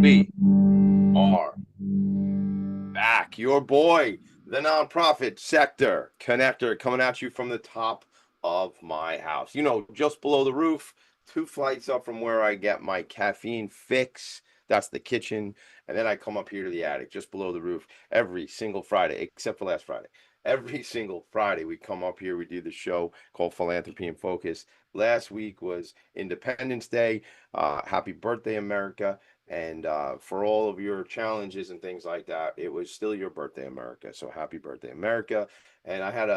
We are back. Your boy, the nonprofit sector connector, coming at you from the top of my house. You know, just below the roof, 2 flights up from where I get my caffeine fix. That's the kitchen. And then I come up here to the attic, just below the roof, every single Friday, except for last Friday. Every single Friday, we come up here, we do the show called Philanthropy and Focus. Last week was Independence Day. Happy birthday, America. And for all of your challenges and things like that, it was still your birthday, America. So happy birthday, America. And I had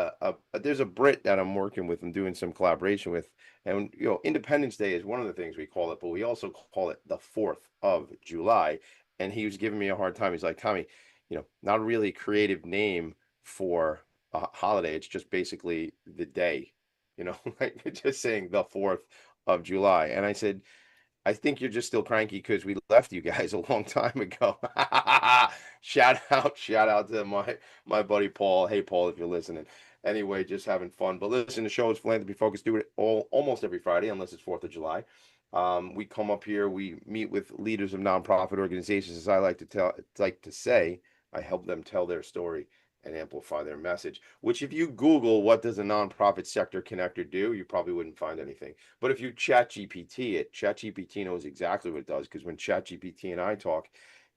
there's a Brit that I'm working with and doing some collaboration with. And, you know, Independence Day is one of the things we call it, but we also call it the 4th of July. And he was giving me a hard time. He's like, Tommy, not a really creative name for a holiday. It's just basically the day, like just saying the 4th of July. And I said, I think you're just still cranky because we left you guys a long time ago. Shout out to my buddy Paul. Hey Paul, if you're listening. Anyway, just having fun. But listen, the show is Philanthropy Focus. Do it almost every Friday, unless it's 4th of July. We come up here, we meet with leaders of nonprofit organizations, as I like to say, I help them tell their story and amplify their message. Which, if you Google what does a nonprofit sector connector do, you probably wouldn't find anything. But if you chat GPT it, chat GPT knows exactly what it does, because when chat GPT and I talk,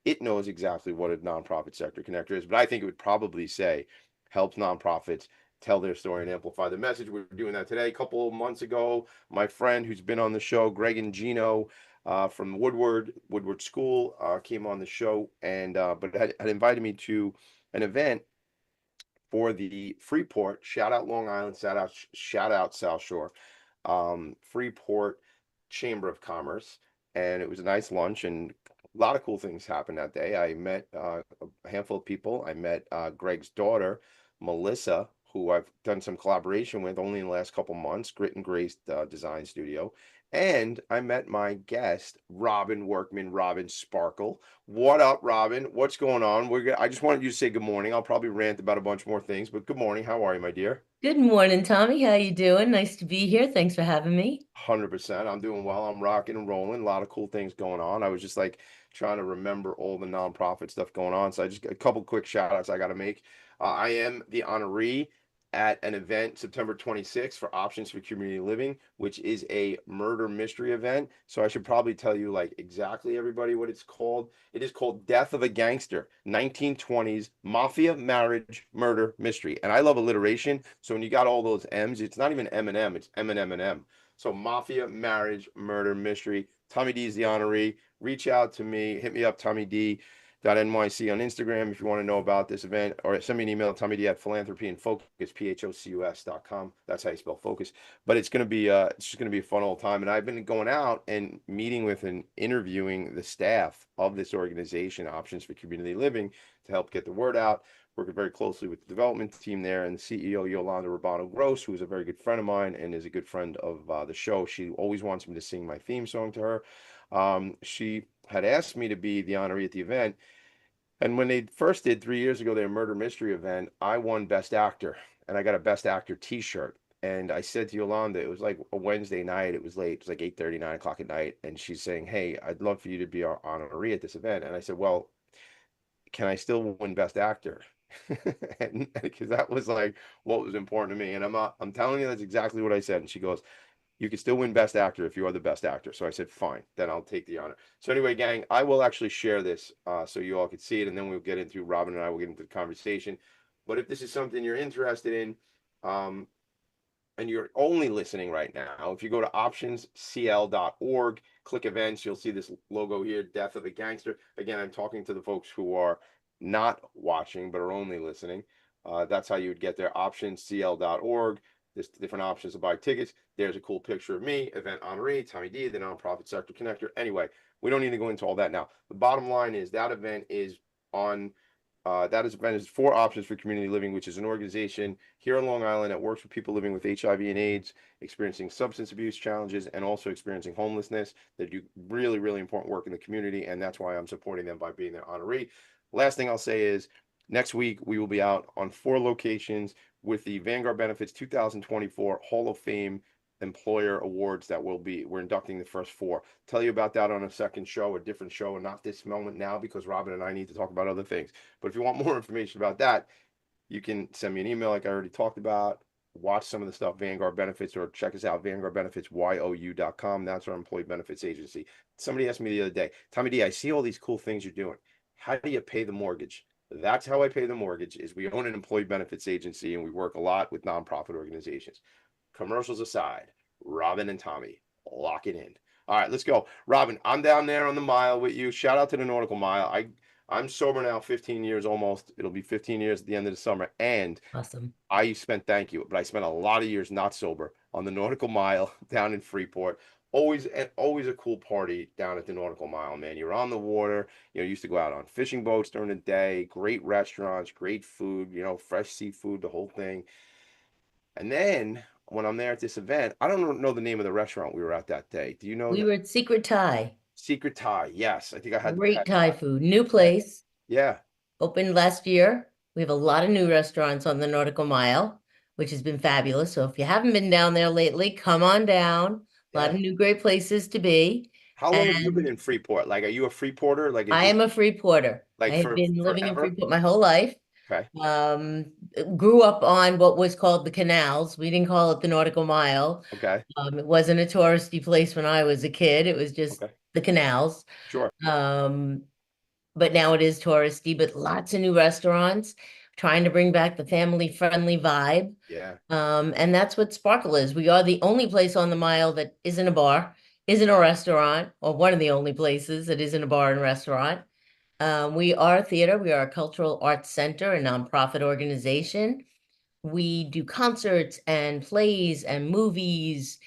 it knows exactly what a nonprofit sector connector is. But I think it would probably say helps nonprofits tell their story and amplify the message. We're doing that today. A couple of months ago, my friend who's been on the show, Greg and Gino, from Woodward School, came on the show and but had invited me to an event for the Freeport. Shout out Long Island, shout out South Shore, Freeport Chamber of Commerce. And it was a nice lunch, and a lot of cool things happened that day. I met a handful of people. I met Greg's daughter, Melissa, who I've done some collaboration with only in the last couple months, Grit and Grace Design Studio. And I met my guest, Robin Workman, Robin Sparkle. What up, Robin? What's going on? I just wanted you to say good morning. I'll probably rant about a bunch more things, but good morning. How are you, my dear? Good morning, Tommy. How you doing? Nice to be here. Thanks for having me. 100%. I'm doing well. I'm rocking and rolling. A lot of cool things going on. I was just like trying to remember all the nonprofit stuff going on. So I just got a couple quick shout outs I got to make. I am the honoree at an event September 26th for Options for Community Living, which is a murder mystery event. So I should probably tell you like exactly everybody what it's called. It is called Death of a Gangster, 1920s Mafia Marriage Murder Mystery. And I love alliteration. So when you got all those M's, it's not even M&M, it's M and M. So Mafia Marriage Murder Mystery. Tommy D is the honoree. Reach out to me. Hit me up, Tommy D. NYC on Instagram if you want to know about this event, or send me an email, Tommy D at philanthropy and focus, PHOCUS.com. That's how you spell focus. But it's just gonna be a fun old time. And I've been going out and meeting with and interviewing the staff of this organization, Options for Community Living, to help get the word out. Working very closely with the development team there and the CEO, Yolanda Rabano Gross, who is a very good friend of mine and is a good friend of the show. She always wants me to sing my theme song to her. She had asked me to be the honoree at the event. And when they first did 3 years ago, their murder mystery event, I won Best Actor and I got a Best Actor t-shirt. And I said to Yolanda, it was like a Wednesday night. It was late. It was like 8:30, 9 o'clock at night. And she's saying, hey, I'd love for you to be our honoree at this event. And I said, well, can I still win Best Actor? And because that was like what was important to me. And I'm telling you, that's exactly what I said. And she goes, you can still win Best Actor if you are the best actor. So I said, fine, then I'll take the honor. So anyway, gang, I will actually share this so you all can see it, and then we'll get into Robin and I will get into the conversation. But if this is something you're interested in, um, and you're only listening right now, if you go to optionscl.org, click events, you'll see this logo here, Death of a Gangster. Again, I'm talking to the folks who are not watching but are only listening. That's how you would get there, optionscl.org. There's different options to buy tickets. There's a cool picture of me, event honoree, Tommy D, the nonprofit sector connector. Anyway, we don't need to go into all that now. The bottom line is that event is on event is for Options for Community Living, which is an organization here in Long Island that works with people living with HIV and AIDS, experiencing substance abuse challenges, and also experiencing homelessness. They do really, really important work in the community, and that's why I'm supporting them by being their honoree. Last thing I'll say is next week we will be out on 4 locations with the Vanguard Benefits 2024 Hall of Fame employer awards that we're inducting the first four. Tell you about that on a second show, a different show, and not this moment now because Robin and I need to talk about other things. But if you want more information about that, you can send me an email like I already talked about. Watch some of the stuff, Vanguard Benefits, or check us out, vanguardbenefitsYOU.com. That's our employee benefits agency. Somebody asked me the other day, Tommy D, I see all these cool things you're doing. How do you pay the mortgage? That's how I pay the mortgage is we own an employee benefits agency and we work a lot with nonprofit organizations. Commercials aside, Robin and Tommy, lock it in. All right, let's go. Robin, I'm down there on the mile with you. Shout out to the Nautical Mile. I'm sober now, 15 years almost. It'll be 15 years at the end of the summer. And Awesome. thank you, but I spent a lot of years not sober on the Nautical Mile down in Freeport. Always a cool party down at the Nautical Mile, man. You're on the water. Used to go out on fishing boats during the day. Great restaurants, great food. Fresh seafood, the whole thing. And then when I'm there at this event, I don't know the name of the restaurant we were at that day. Do you know We the were at Secret Thai, Secret Thai? Yes, I think I had the great pet. Thai food, new Yeah, place, yeah, opened last year. We have a lot of new restaurants on the Nautical Mile, which has been fabulous. So if you haven't been down there lately, come on down. A lot yeah. of new great places to be. How long have you been And in Freeport? Like, are you a Freeporter? Like, I am a Freeporter. I like have for been living in forever? Freeport my whole life. Okay, Um, Grew up on what was called the canals. We didn't call it the Nautical Mile. okay, It wasn't a touristy place when I was a kid. It was just okay. the canals. Sure. Um, but now it is touristy, but lots of new restaurants, trying to bring back the family-friendly vibe. Yeah. And that's what Sparkle is. We are the only place on the mile that isn't a bar, isn't a restaurant, or one of the only places that isn't a bar and restaurant. We are a theater. We are a cultural arts center, a nonprofit organization. We do concerts and plays and movies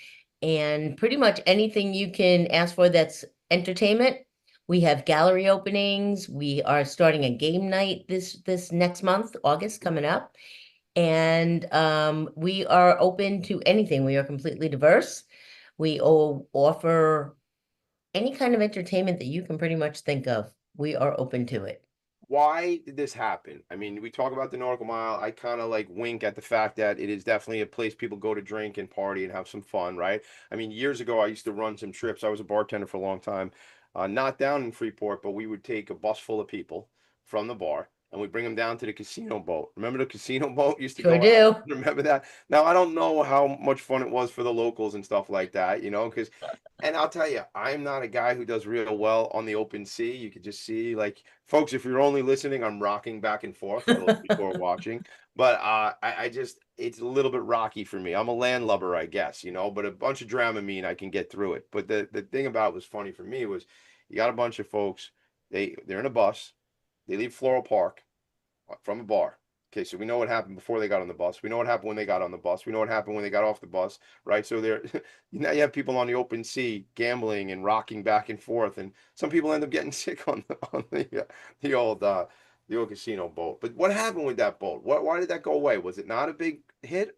and pretty much anything you can ask for that's entertainment. We have gallery openings. We are starting a game night this next month, August coming up. And we are open to anything. We are completely diverse. We offer any kind of entertainment that you can pretty much think of. We are open to it. Why did this happen? I mean, we talk about the Nautical Mile. I kind of like wink at the fact that it is definitely a place people go to drink and party and have some fun, right? I mean, years ago, I used to run some trips. I was a bartender for a long time, not down in Freeport, but we would take a bus full of people from the bar and we bring them down to the casino boat. Remember the casino boat used to Sure go out? do. Remember that? Now, I don't know how much fun it was for the locals and stuff like that, because and I'll tell you, I'm not a guy who does real well on the open sea. You could just see, like, folks, if you're only listening, I'm rocking back and forth for those people who are watching. But I just, it's a little bit rocky for me. I'm a landlubber, I guess, but a bunch of Dramamine, I can get through it. But the thing about it was funny for me was you got a bunch of folks, they're in a bus, they leave Floral Park from a bar. Okay, so we know what happened before they got on the bus. We know what happened when they got on the bus. We know what happened when they got off the bus, right? So there, now you have people on the open sea gambling and rocking back and forth, and some people end up getting sick the old casino boat. But what happened with that boat? Why did that go away? Was it not a big hit?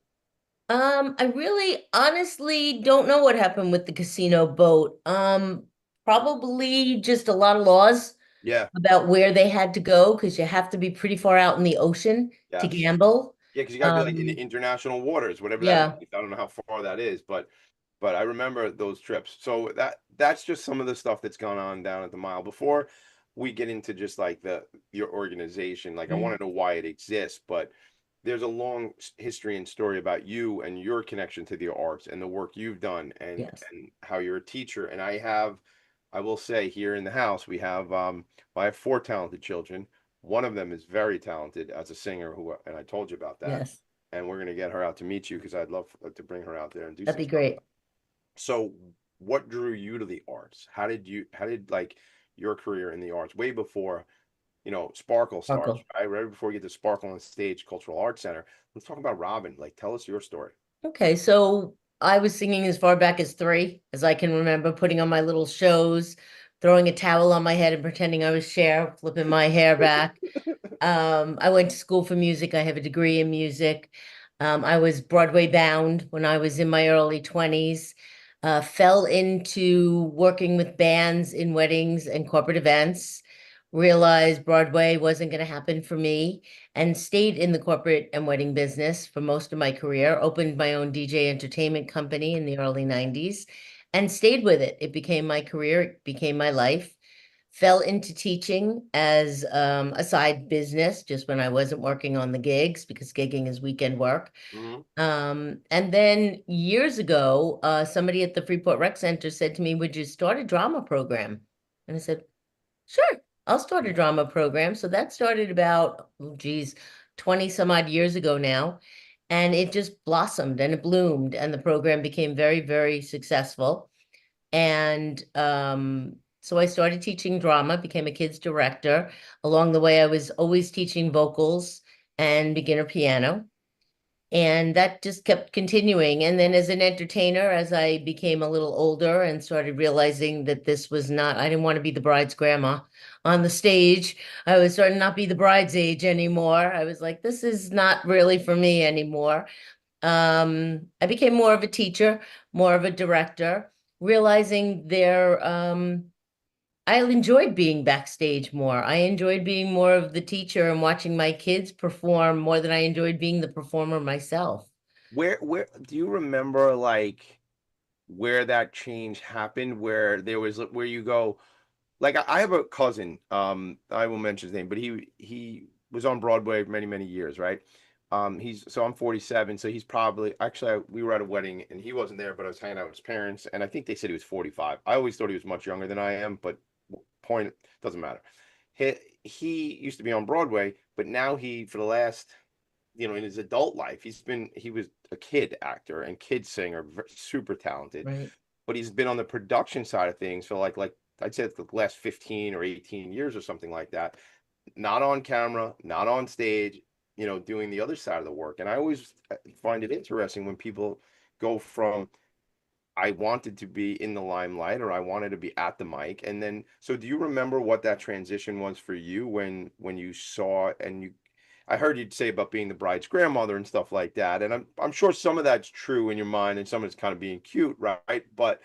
I really honestly don't know what happened with the casino boat. Probably just a lot of laws Yeah. about where they had to go because you have to be pretty far out in the ocean to Yes. gamble. Yeah, because you got to be like in Um, international waters, whatever that yeah, means. I don't know how far that is, but I remember those trips. So that's just some of the stuff that's gone on down at the mile. Before we get into just like your organization, like I want mm, to know why it exists, but there's a long history and story about you and your connection to the arts and the work you've done yes, and how you're a teacher. And I will say here in the house I have four talented children. One of them is very talented as a singer and I told you about that. yes, And we're going to get her out to meet you because I'd love to bring her out there and do that'd some be stuff. great. So what drew you to the arts? How did like your career in the arts way before, Sparkle starts, Sparkle. right before you get to Sparkle on Stage Cultural Arts Center? Let's talk about Robin. Like, tell us your story. Okay, so I was singing as far back as three, as I can remember, putting on my little shows, throwing a towel on my head and pretending I was Cher, flipping my hair back. I went to school for music. I have a degree in music. I was Broadway bound when I was in my early 20s. Fell into working with bands in weddings and corporate events. realized Broadway wasn't going to happen for me, and stayed in the corporate and wedding business for most of my career. Opened my own DJ entertainment company in the early 90s and stayed with it. It became my career, it became my life. Fell into teaching as a side business just when I wasn't working on the gigs because gigging is weekend work. Hmm. And then years ago, somebody at the Freeport Rec Center said to me, "Would you start a drama program?" And I said, "Sure, I'll start a drama program." So that started about, oh, geez, 20 some odd years ago now. And it just blossomed and it bloomed, and the program became very, very successful. And so I started teaching drama, became a kids director. Along the way, I was always teaching vocals and beginner piano. And that just kept continuing. And then as an entertainer, as I became a little older and started realizing that this was not, I didn't want to be the bride's grandma on the stage. I was starting to not be the bride's age anymore. I was like, this is not really for me anymore. I became more of a teacher, more of a director, realizing I enjoyed being backstage more. I enjoyed being more of the teacher and watching my kids perform more than I enjoyed being the performer myself. Where do you remember like where that change happened? Where there was where you go, like I have a cousin, I will mention his name, but he was on Broadway many, many years, right? I'm 47, so he's probably actually we were at a wedding and he wasn't there, but I was hanging out with his parents, and I think they said he was 45. I always thought he was much younger than I am, but point doesn't matter. He he used to be on Broadway, but now he for the last in his adult life, he was a kid actor and kid singer, super talented, Right. but he's been on the production side of things for like I'd say the last 15 or 18 years or something like that. Not on camera, not on stage, doing the other side of the work. And I always find it interesting when people go from I wanted to be in the limelight or I wanted to be at the mic. And then, so do you remember what that transition was for you when you saw and I heard you'd say about being the bride's grandmother and stuff like that. And I'm sure some of that's true in your mind and some of it's kind of being cute, right? But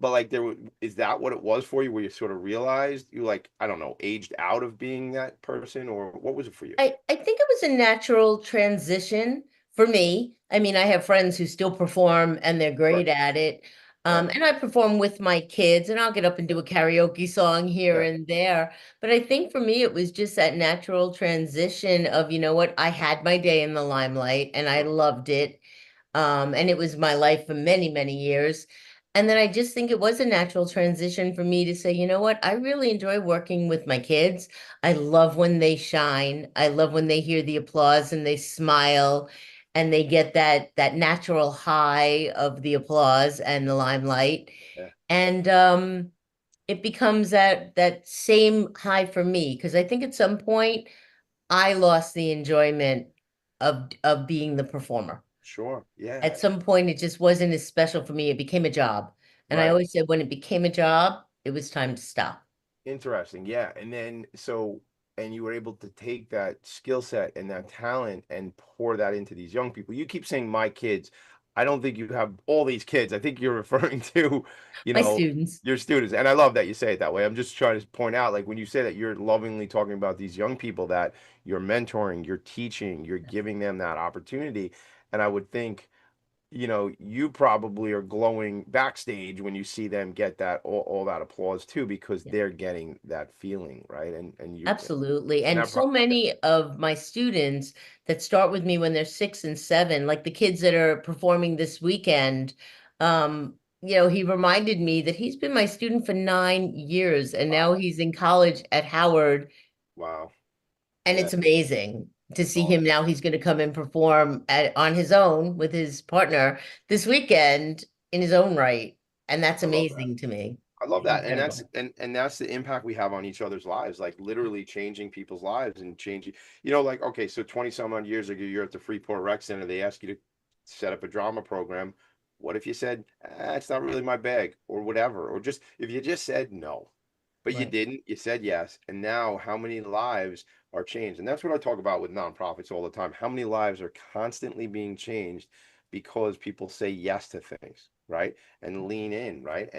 like is that what it was for you where you sort of realized you like, I don't know, aged out of being that person, or what was it for you? I think it was a natural transition for me. I mean, I have friends who still perform and they're Right, great at it. right. And I perform with my kids and I'll get up and do a karaoke song here Yeah. and there. But I think for me, it was just that natural transition of, you know what, I had my day in the limelight and I Mhm. loved it. And it was my life for many, many years. And then I just think it was a natural transition for me to say, you know what, I really enjoy working with my kids. I love when they shine. I love when they hear the applause and they smile and they get that natural high of the applause and the limelight. Yeah, And it becomes that same high for me because I think at some point I lost the enjoyment of being the performer. sure. Yeah. At some point, it just wasn't as special for me. It became a job. And I Right. always said when it became a job, it was time to stop. Interesting. Yeah. And then and you were able to take that skill set and that talent and pour that into these young people. You keep saying my kids. I don't think you have all these kids. I think you're referring to, you My know, students. your students. And I love that you say it that way. I'm just trying to point out, like when you say that you're lovingly talking about these young people that you're mentoring, you're teaching, you're giving them that opportunity. And I would think you probably are glowing backstage when you see them get that all that applause too, because Yeah. they're getting that feeling, right? Absolutely. And And that so many of my students that start with me when they're 6 and 7, like the kids that are performing this weekend, he reminded me that he's been my student for 9 years and now wow, he's in college at Howard. wow, And yeah, it's amazing to that's see him awesome. now. He's going to come and perform on his own with his partner this weekend in his own right. And that's I love that. amazing to me. I love that. And that's Incredible. and that's the impact we have on each other's lives, like literally changing people's lives and changing, like, okay, so 20 some odd years ago, you're at the Freeport Rec Center, they ask you to set up a drama program. What if you said, it's not really my bag, or whatever, or just if you just said no, but you Right. didn't, you said yes, and now how many lives are changed? And that's what I talk about with nonprofits all the time. How many lives are constantly being changed because people say yes to things, right? And lean in, right?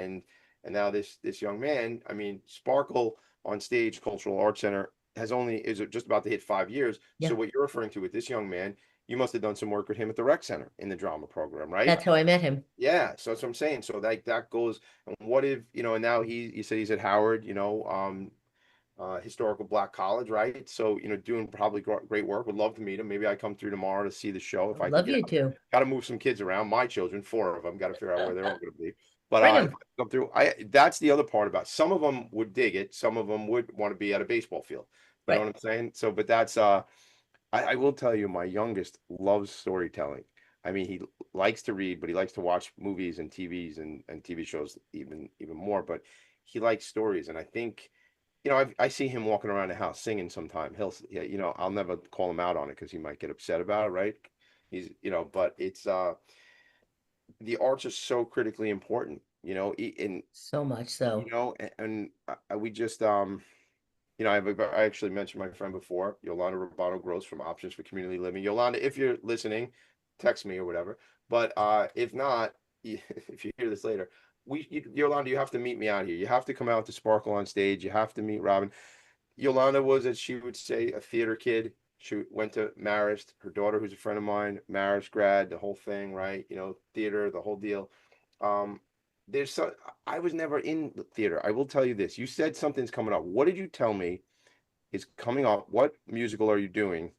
And now this young man, I mean, Sparkle on Stage Cultural Arts Center has only is just about to hit 5 years. So Yeah, what you're referring to with this young man, you must have done some work with him at the rec center in the drama program, right? that's how I met him. Yeah, so that's what I'm saying. So that goes, and what if, and now you said he's at Howard, historical black college, right? So, doing probably great work. Would love to meet him. Maybe I come through tomorrow to see the show if I'd I can love get you out there. to. Got to move some kids around. My children, four of them, got to figure out where they're all going to be. But Bring if him. I come through, that's the other part about it. Some of them would dig it. Some of them would want to be at a baseball field. You know Right. what I'm saying? So, but that's I will tell you, my youngest loves storytelling. I mean, he likes to read, but he likes to watch movies and TVs and TV shows even more. But he likes stories, and I think I see him walking around the house singing sometime. Yeah, I'll never call him out on it because he might get upset about it, right? But it's the arts are so critically important, and So much so. we just I actually mentioned my friend before, Yolanda Roboto Gross from Options for Community Living. Yolanda, if you're listening, text me or whatever. But if not, if you hear this later, Yolanda, you have to meet me out here. You have to come out to Sparkle on Stage. You have to meet Robin. Yolanda was, as she would say, a theater kid. She went to Marist. Her daughter, who's a friend of mine, Marist grad, the whole thing, right? Theater, the whole deal. Um, there's so I was never in the theater. I will tell you this. You said something's coming up. What did you tell me is coming up? What musical are you doing?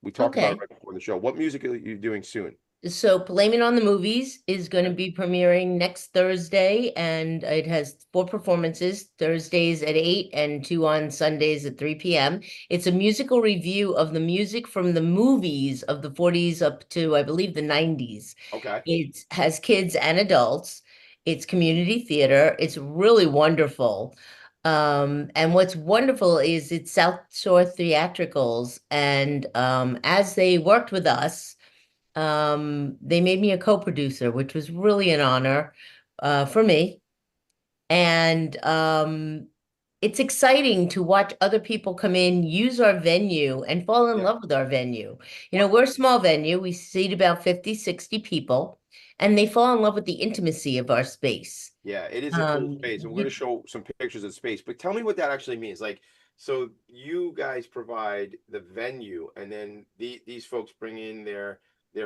We talked about it Okay. right before the show. What music are you doing soon? So Blame It on the Movies is going to Okay. be premiering next Thursday, and it has four performances, Thursdays at 8 and two on Sundays at 3 p.m. It's a musical review of the music from the movies of the 40s up to, I believe, the 90s. Okay. It has kids and adults. It's community theater. It's really wonderful. And what's wonderful is it's South Shore Theatricals, and as they worked with us, they made me a co-producer, which was really an honor for me. And it's exciting to watch other people come in, use our venue, and fall in Yeah. love with our venue. What? We're a small venue. We seat about 50, 60 people, and they fall in love with the intimacy of our space. Yeah, it is a cool Um, space, and we're going to you, show some pictures of space. But tell me what that actually means. Like, so you guys provide the venue, and then these folks bring in their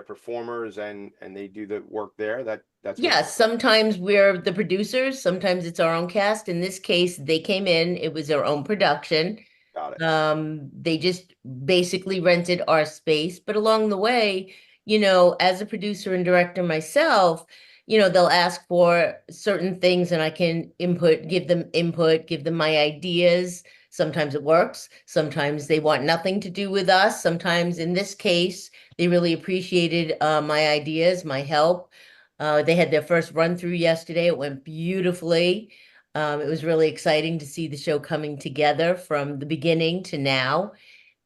performers, and they do the work there. That's what. yeah, sometimes we're the producers, sometimes it's our own cast. In this case, they came in, it was their own production. Got it. They just basically rented our space. But along the way, as a producer and director myself, they'll ask for certain things and I can input, give them my ideas. Sometimes it works. Sometimes they want nothing to do with us. Sometimes in this case, they really appreciated my ideas, my help. They had their first run through yesterday. It went beautifully. It was really exciting to see the show coming together from the beginning to now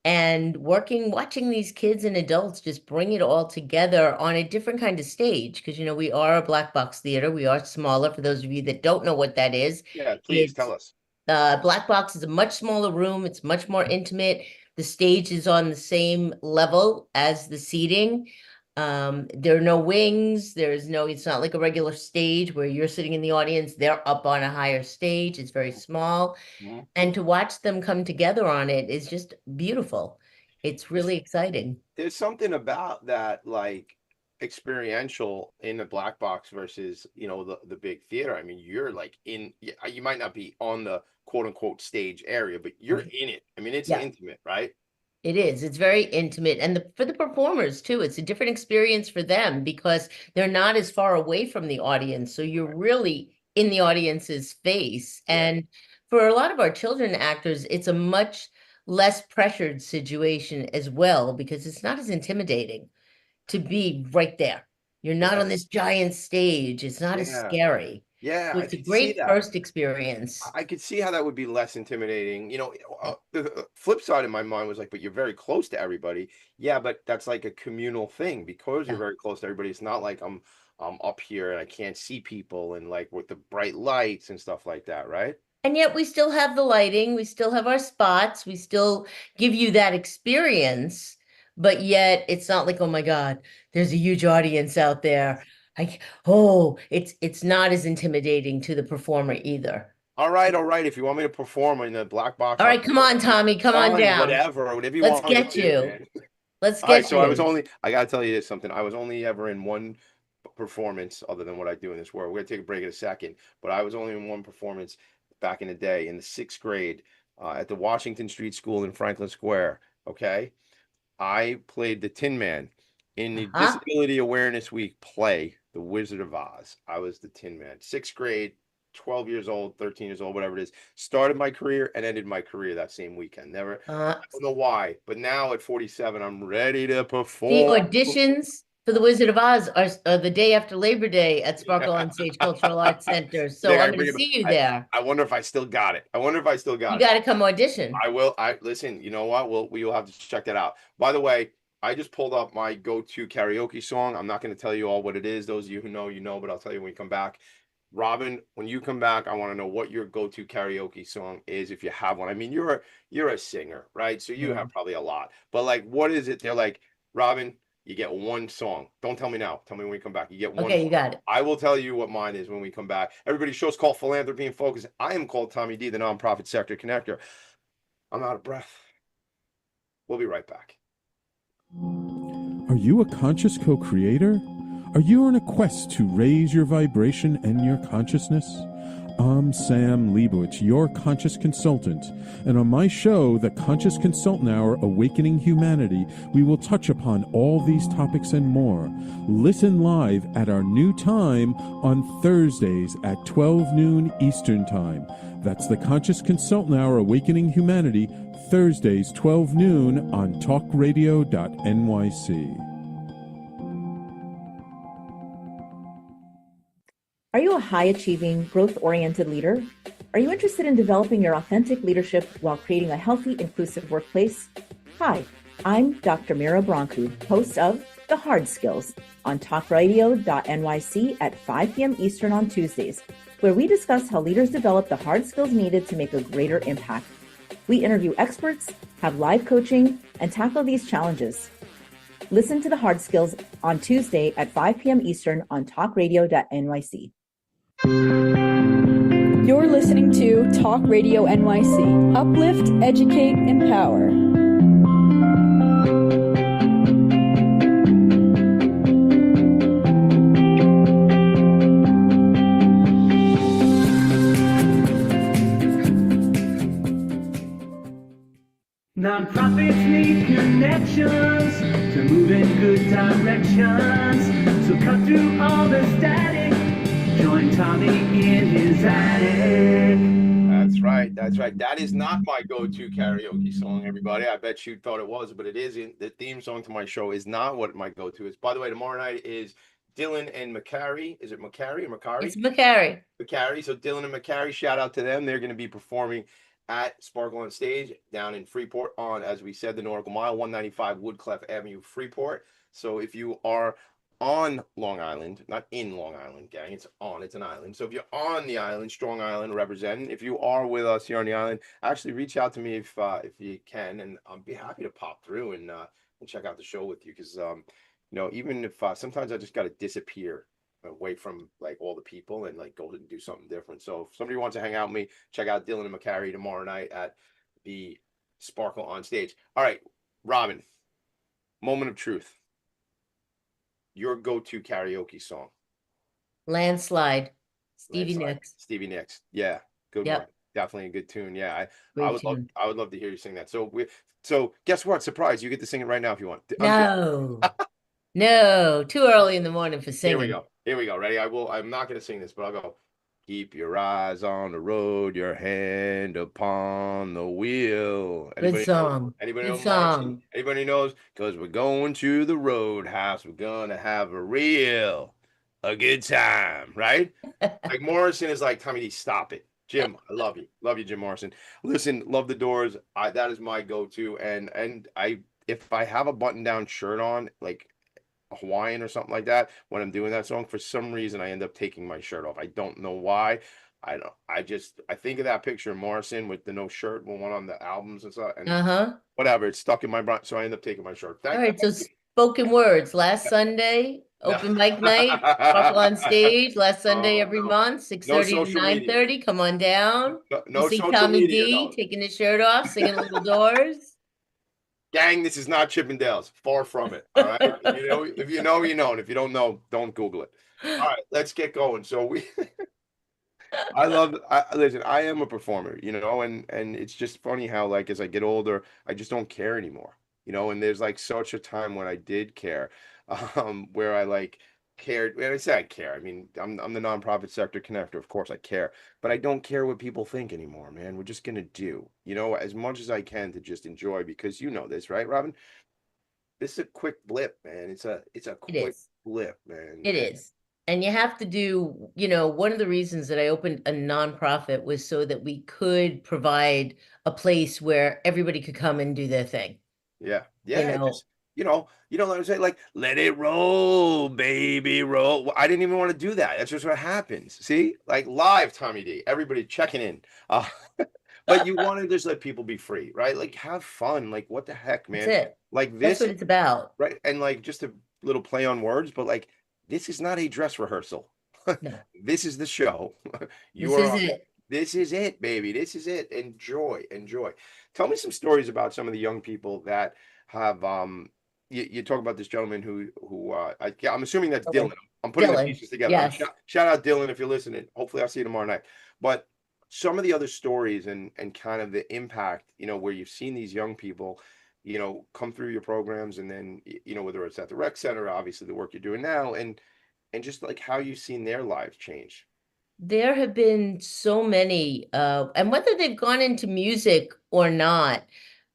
and watching these kids and adults just bring it all together on a different kind of stage. Because, we are a black box theater. We are smaller. For those of you that don't know what that is, Yeah, please it's tell us. Black Box is a much smaller room. It's much more intimate. The stage is on the same level as the seating. There are no wings. It's not like a regular stage where you're sitting in the audience. They're up on a higher stage. It's very small. Mhm. And to watch them come together on it is just beautiful. It's There's, really exciting. there's something about that, like experiential in the black box versus the big theater. I mean, you're like you might not be on the quote unquote stage area, but you're Right. in it. I mean, it's Yeah. intimate, right? It is. It's very intimate. And for the performers too, it's a different experience for them because they're not as far away from the audience. So you're Right. really in the audience's face. Yeah. And for a lot of our children actors, it's a much less pressured situation as well because it's not as intimidating to be right there. You're not on Yeah. this giant stage. It's not as Yeah. scary. Yeah. So I it's a could see great that. first experience. I could see how that would be less intimidating. The flip side of my mind was like, but you're very close to everybody. Yeah, but that's like a communal thing because you're Yeah. very close to everybody. It's not like I'm up here and I can't see people and like with the bright lights and stuff like that, right? And yet we still have the lighting, we still have our spots, we still give you that experience, but yet it's not like, oh my God, there's a huge audience out there. It's not as intimidating to the performer either. All right. If you want me to perform in the black box, All I'll right, come on, perform. Tommy, come on Fine, down. whatever you Let's want me to get do, you. man. Let's All right, get so you. I gotta tell you something. I was only ever in one performance other than what I do in this world. We're gonna take a break in a second, but I was only in one performance back in the day in the sixth grade at the Washington Street School in Franklin Square. Okay. I played the Tin Man in the Uh-huh. Disability Awareness Week play, The Wizard of Oz. I was the Tin Man. Sixth grade, 12 years old, 13 years old, whatever it is. Started my career and ended my career that same weekend. Never, Uh, I don't know why, but now at 47, I'm ready to the perform. auditions for The Wizard of Oz are the day after Labor Day at Sparkle Yeah. on Stage Cultural Arts Center. You think So I I'm can going bring to it? see you there. I wonder if I still got it. I wonder if I still You got it. got to come audition. I will. I listen. You know what? We will have to check that out. By the way, I just pulled up my go-to karaoke song. I'm not going to tell you all what it is. Those of you who know, you know. But I'll tell you when we come back. Robin, when you come back, I want to know what your go-to karaoke song is, if you have one. I mean, you're a singer, right? So you Yeah. have probably a lot. But like, what is it? They're like, Robin, you get one song. Don't tell me now. Tell me when we come back. You get one Okay, you song. got it. I will tell you what mine is when we come back. Everybody's show's called Philanthropy and Focus. I am called Tommy D, the nonprofit sector connector. I'm out of breath. We'll be right back. Are you a conscious co creator? Are you on a quest to raise your vibration and your consciousness? I'm Sam Leibowitz, your conscious consultant, and on my show, The Conscious Consultant Hour Awakening Humanity, we will touch upon all these topics and more. Listen live at our new time on Thursdays at 12 noon Eastern Time. That's The Conscious Consultant Hour Awakening Humanity, Thursdays 12 noon on talkradio.nyc. Are you a high-achieving, growth-oriented leader? Are you interested in developing your authentic leadership while creating a healthy, inclusive workplace? Hi, I'm Dr. Mira Brancu, host of The Hard Skills on talkradio.nyc at 5 p.m. Eastern on Tuesdays, where we discuss how leaders develop the hard skills needed to make a greater impact. We interview experts, have live coaching, and tackle these challenges. Listen to The Hard Skills on Tuesday at 5 p.m. Eastern on talkradio.nyc. You're listening to Talk Radio NYC. Uplift, educate, empower. Nonprofits need connections to move in good directions. So cut through all the static. Join Tommy in his attic. That's right. That's right. That is not my go-to karaoke song, everybody. I bet you thought it was, but it isn't. The theme song to my show is not what my go-to is. By the way, tomorrow night is Dylan and McCary. Is it McCary or It's McCary? McCary. McCary. So Dylan and McCary, shout out to them. They're going to be performing at Sparkle on Stage down in Freeport on, as we said, the Nautical Mile, 195 Woodcliff Avenue, Freeport. So if you are on Long Island, not in Long Island, gang, it's an island. So if you're on the island, Strong Island representing, if you are with us here on the island, actually reach out to me if you can, and I'll be happy to pop through and check out the show with you because even if sometimes I just got to disappear away from like all the people and like go and do something different. So if somebody wants to hang out with me, check out Dylan and McCary tomorrow night at the Sparkle on Stage. All right, Robin, moment of truth. Your go-to karaoke song. Landslide. Stevie Landslide. Nicks. Stevie Nicks. Yeah, good one. Yep. Definitely a good tune. Yeah, Great tune. I would love to hear you sing that. So guess what? Surprise, you get to sing it right now if you want. No. No. Too early in the morning for Here we singing. go. Here we go. Ready? I'm not gonna sing this, but I'll go. Keep your eyes on the road, your hand upon the wheel. Good song. Anybody Good know Morrison? song. Anybody knows? Because we're going to the roadhouse. We're gonna have a good time, right? Like Morrison is like, Tommy D, stop it. Jim, I love you. Love you, Jim Morrison. Listen, love the Doors. That is my go-to. And I if I have a button-down shirt on, like Hawaiian or something like that, when I'm doing that song, for some reason I end up taking my shirt off. I don't know why. I don't. I think of that picture of Morrison with the no shirt, one on the albums and stuff, and Uh-huh. whatever. It's stuck in my brain, so I end up taking my shirt. All That right. So spoken words. Last Sunday, No. open mic night, Sparkle on stage. Last Sunday Oh every no. month, No 6:30 to social media. 9:30. Come on down. No, You'll no see social Tommy media D though. taking his shirt off, singing Little Doors. Gang, this is not Chippendales. Far from it. All right. If you know, you know. And if you don't know, don't Google it. All right, let's get going. So listen, I am a performer, and it's just funny how like as I get older, I just don't care anymore. And there's like such a time when I did care, where I like cared. When I say I care, I mean I'm the nonprofit sector connector. Of course I care, but I don't care what people think anymore, man. We're just gonna do, as much as I can to just enjoy because you know this, right, Robin? This is a quick blip, man. It's a It quick is. blip, man. It is. And you have to do, one of the reasons that I opened a nonprofit was so that we could provide a place where everybody could come and do their thing. Yeah. You Yeah. know, Just, what I'm saying? Like, let it roll, baby, roll. Well, I didn't even want to do that. That's just what happens. See? Like live, Tommy D. Everybody checking in. But you want to just let people be free, right? Like have fun. Like, what the heck, that's man? it. Like That's this, what it's about. right? And like just a little play on words, but like this is not a dress rehearsal. No, This is the show. You this are is on. it. This is it, baby. This is it. Enjoy, enjoy. Tell me some stories about some of the young people that have you talk about this gentleman I'm assuming that's Dylan. Dylan. I'm putting the Dylan. pieces together. Yes. Shout out Dylan if you're listening. Hopefully I'll see you tomorrow night. But some of the other stories and kind of the impact, where you've seen these young people, come through your programs and then whether it's at the rec center, obviously the work you're doing now, and just like how you've seen their lives change. There have been so many, and whether they've gone into music or not,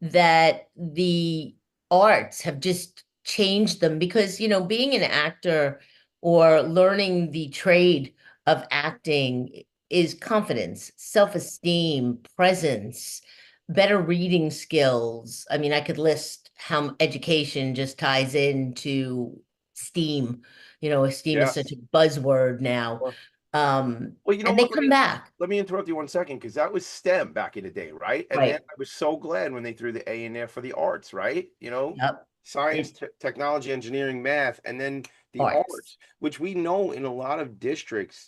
that the arts have just changed them because, being an actor or learning the trade of acting is confidence, self-esteem, presence, better reading skills. I mean, I could list how education just ties into STEAM. STEAM is Yeah. such a buzzword now. Sure. Well, you know And they what? come back. Let me interrupt you 1 second because that was STEM back in the day, right? And then Right. I was so glad when they threw the A in there for the arts, right? Yep. Science, It's technology, engineering, math, and then the arts. arts, which we know in a lot of districts,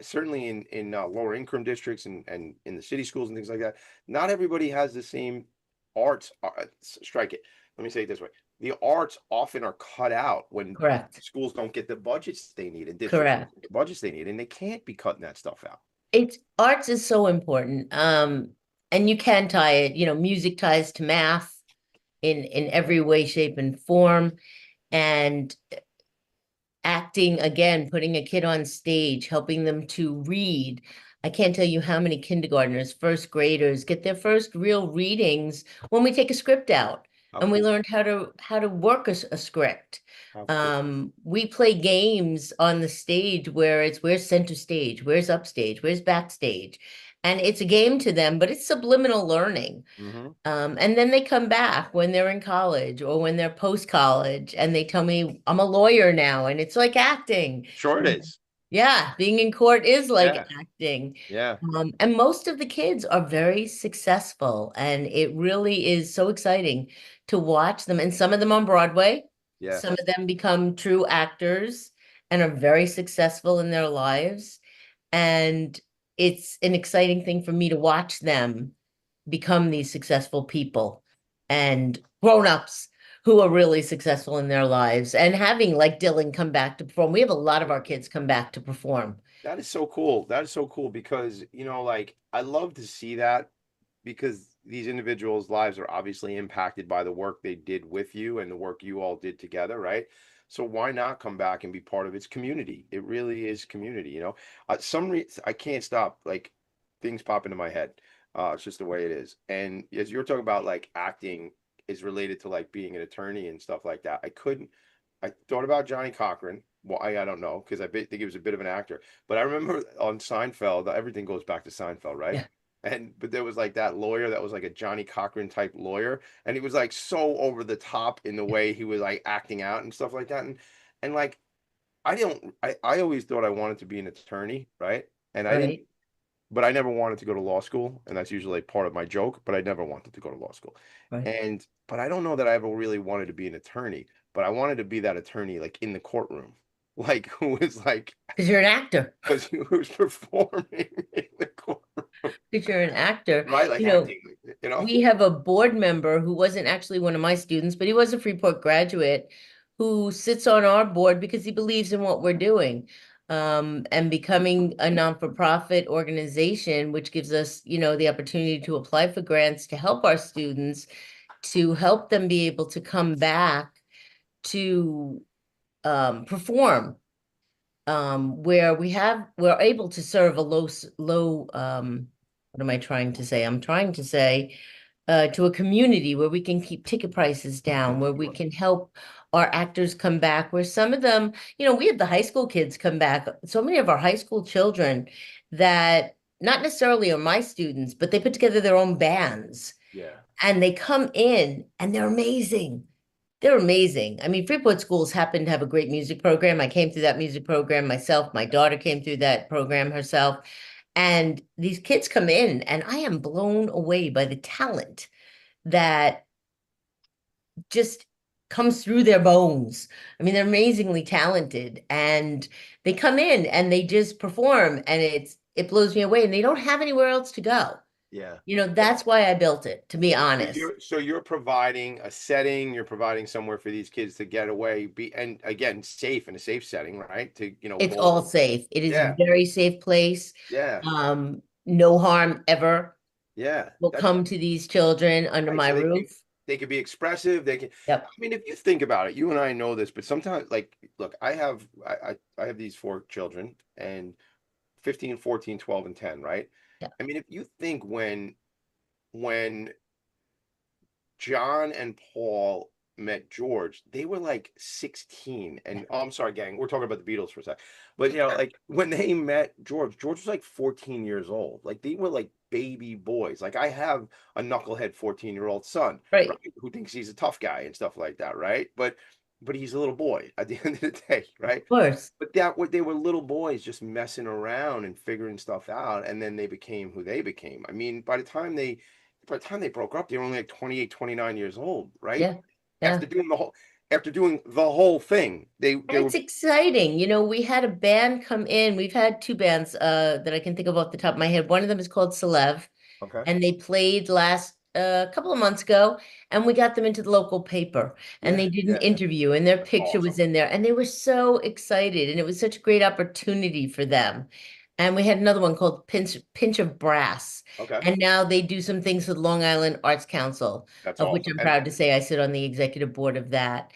certainly in lower income districts and in the city schools and things like that. Not everybody has the same arts. Strike it. Let me say it this way: the arts often are cut out when Correct. schools don't get the budgets they need and districts don't get Correct. the budgets they need, and they can't be cutting that stuff out. It's arts is so important. And you can tie it, music ties to math in every way, shape, and form. And acting again, putting a kid on stage, helping them to read. I can't tell you how many kindergartners, first graders get their first real readings when we take a script out How and we cool. learned how to work a script. How cool. We play games on the stage where it's where's center stage, where's upstage, where's backstage. And it's a game to them, but it's subliminal learning. Hmm. And then they come back when they're in college or when they're post-college and they tell me I'm a lawyer now and it's like acting. Sure it is. Yeah, being in court is like Yeah. acting. Yeah. And most of the kids are very successful and it really is so exciting to watch them. And some of them on Broadway, some Yes. of them become true actors and are very successful in their lives. And it's an exciting thing for me to watch them become these successful people and grown-ups who are really successful in their lives and having like Dylan come back to perform. We have a lot of our kids come back to perform. That is so cool. That is so cool because, like I love to see that because these individuals' lives are obviously impacted by the work they did with you and the work you all did together, right? So why not come back and be part of its community? It really is community. I can't stop like things pop into my head. It's just the way it is. And as you're talking about like acting is related to like being an attorney and stuff like that, I thought about Johnny Cochran. Well, I don't know because think he was a bit of an actor. But I remember on Seinfeld, everything goes back to Seinfeld, right? Yeah, But there was like that lawyer that was like a Johnny Cochran type lawyer, and he was like so over the top in the way he was like acting out and stuff like that. And like I always thought I wanted to be an attorney, right? And I didn't, right, but I never wanted to go to law school, and that's usually part of my joke, but I never wanted to go to law school. right. But I don't know that I ever really wanted to be an attorney. but I wanted to be that attorney like in the courtroom, like who was like Because you're an actor. who's performing in the courtroom, Because you're an actor. right? Like You know, acting, you know? we have a board member who wasn't actually one of my students, but he was a Freeport graduate who sits on our board because he believes in what we're doing. And becoming a non-for-profit organization, which gives us, the opportunity to apply for grants to help our students, to help them be able to come back to perform, where we're able to serve a low, what am I trying to say? I'm trying to say to a community where we can keep ticket prices down, where we Sure. can help our actors come back, where some of them, we have the high school kids come back. So many of our high school children that not necessarily are my students, but they put together their own bands Yeah. and they come in and they're amazing. They're amazing. I mean, Freeport schools happen to have a great music program. I came through that music program myself. My daughter came through that program herself. And these kids come in, and I am blown away by the talent that just comes through their bones. I mean, they're amazingly talented, and they come in and they just perform, and it blows me away. And they don't have anywhere else to go. Yeah. That's why I built it, to be So honest. you're providing a setting, you're providing somewhere for these kids to get away, and again, safe in a safe setting, right? To, with It's all all safe. It is a yeah, very safe place. yeah, No harm ever yeah. will That's come to these children under right. my So roof. they can be expressive. They can. I Yep. mean, if you think about it, you and I know this, but sometimes, like, look, I have these four children, and 15, 14, 12, and 10, right? Yep. I mean, if you think when John and Paul met George, they were like 16. And oh, I'm sorry, gang, we're talking about the Beatles for a sec. But like when they met George, George was like 14 years old. Like they were like baby boys. Like I have a knucklehead 14-year-old son, Right. right, who thinks he's a tough guy and stuff like that, right? But he's a little boy at the end of the day, right? Of course. But they were little boys just messing around and figuring stuff out, and then they became who they became. I mean, by the time they broke up, they were only like 28, 29 years old, right? Yeah. After Yeah. doing the whole thing, they And were it's exciting. We had a band come in. We've had two bands that I can think of off the top of my head. One of them is called Celev, okay. and they played last a couple of months ago, and we got them into the local paper, and Yeah, they did an yeah, interview, and their that's picture was awesome. in there, and they were so excited, and it was such a great opportunity for them. And we had another one called Pinch of Brass, Okay, and now they do some things with Long Island Arts Council, that's of which awesome. I'm And proud to say I sit on the executive board of that.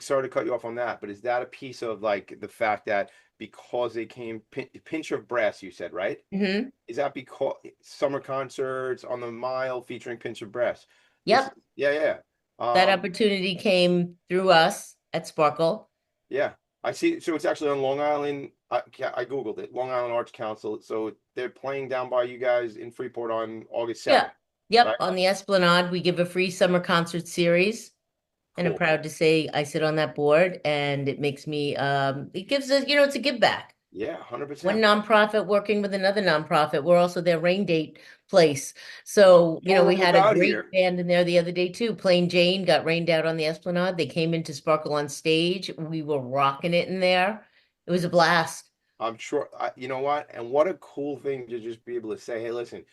sorry to cut you off on that, but is that a piece of like the fact that because they came pinch of brass, you said, right? Hmm. Is that because summer concerts on the mile featuring pinch of brass? This, Yep, yeah, yeah. that Um, opportunity came through us at Sparkle. Yeah, I see. So it's actually on Long Island. I Googled it, Long Island Arts Council. So they're playing down by you guys in Freeport on August Yeah. 7th, Yep. right? On the Esplanade, we give a free summer concert series. And I'm Cool. proud to say I sit on that board, and it makes me it gives us, it's a give back. Yeah, One 100%. nonprofit working with another nonprofit. We're also their rain date place. So, Told we them had a about great here. band in there the other day too. Plain Jane got rained out on the Esplanade. They came into Sparkle on stage. We were rocking it in there. It was a blast. I'm sure. You know what? And what a cool thing to just be able to say, hey, listen,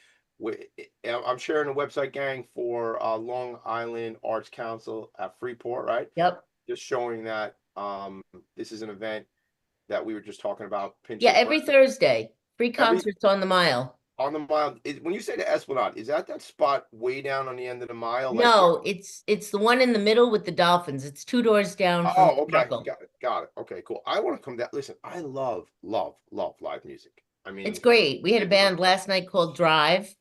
I'm sharing a website, gang, for Long Island Arts Council at Freeport, right? Yep. Just showing that this is an event that we were just talking about. Pinch Yeah, of every brass. Thursday, free Every concerts on the mile. on the mile. When you say the Esplanade, is that spot way down on the end of the mile? Like, No, it's the one in the middle with the dolphins. It's two doors down from oh, okay, Sparkle. got it. Okay, cool. I want to come down. Listen, I love, love, love live music. I It's mean, great. We had a it's great. band last night called Drive,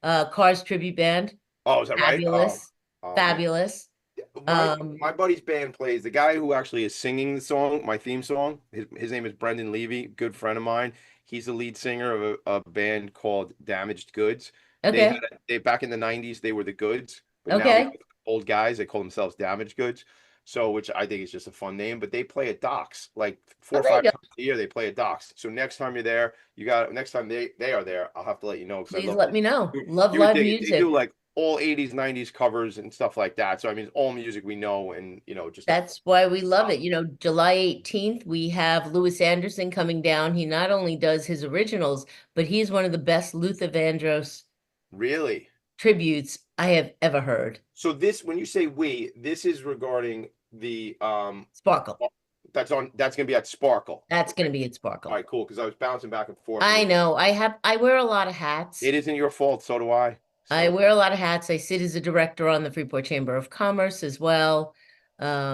Cars tribute band. Oh, is that right? Fabulous. Oh man. Fabulous. My Um, my buddy's band plays the guy who actually is singing the song, my theme song. His name is Brendan Levy, good friend of mine. He's the lead singer of a band called Damaged Goods. okay. They back in the 90s they were the Goods, but now Okay. old guys they call themselves Damaged Goods. So which I think is just a fun name, but they play at docks like four Oh, or there you five go. times a year they play at docks. So next time you're there, next time they are there, I'll have to let you know because I Please love let me know. Love you would live dig it. They do music. like all 80s, 90s covers and stuff like that. So I mean, it's all music we know, and just That's why we love it. July 18th, we have Louis Anderson coming down. He not only does his originals, but he's one of the best Luther Vandross really. tributes I have ever heard. So this, when you say this is regarding the Sparkle. that's gonna be at Sparkle. That's going to be at Sparkle. All right, cool. Because I was bouncing back and forth. I know. I wear a lot of hats. It isn't your fault. So do I. I wear a lot of hats. I sit as a director on the Freeport Chamber of Commerce as well. But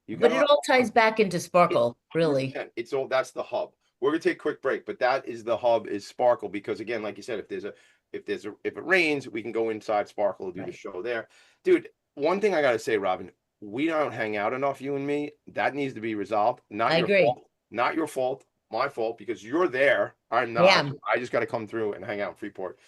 it all ties back into Sparkle, really. It's all, that's the hub. We're gonna take a quick break, but that is the hub, is Sparkle, because again, like you said, if it rains, we can go inside Sparkle and do the show there. Dude, one thing I gotta say, Robin, we don't hang out enough, you and me. That needs to be resolved. I agree. Fault. Not your fault, my fault, because you're there. I'm not. Yeah. I just gotta come through and hang out in Freeport.